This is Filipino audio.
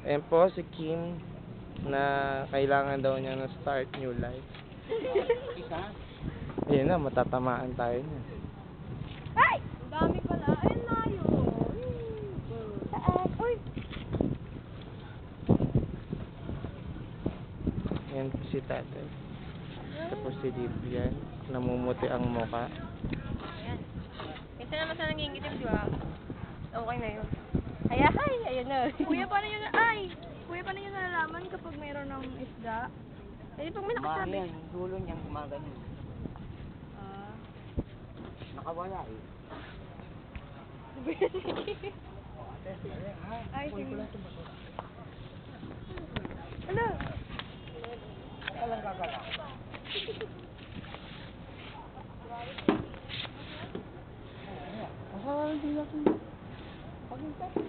Ayan po si Kim na kailangan daw niya na start new life. Ayun na, matatamaan tayo niya. Ay! Ang dami pala. Ayun na yun. Saan? Uy! Ayan po si tatay. Tapos si Livian. Namumuti ang muka. Ayan. Kasi naman sa nangingitim, di ba? Okay na yun. Ay, ayun na. Kuya, paano yun paano yun nalalaman kapag mayroon ng isda? Eh, pag may nakasabi. Yan, yung dulo niyang gumagano. Nakawala eh. Ay, sige. Ano? Walang gagala. Asawa lang sila. Pag-isap.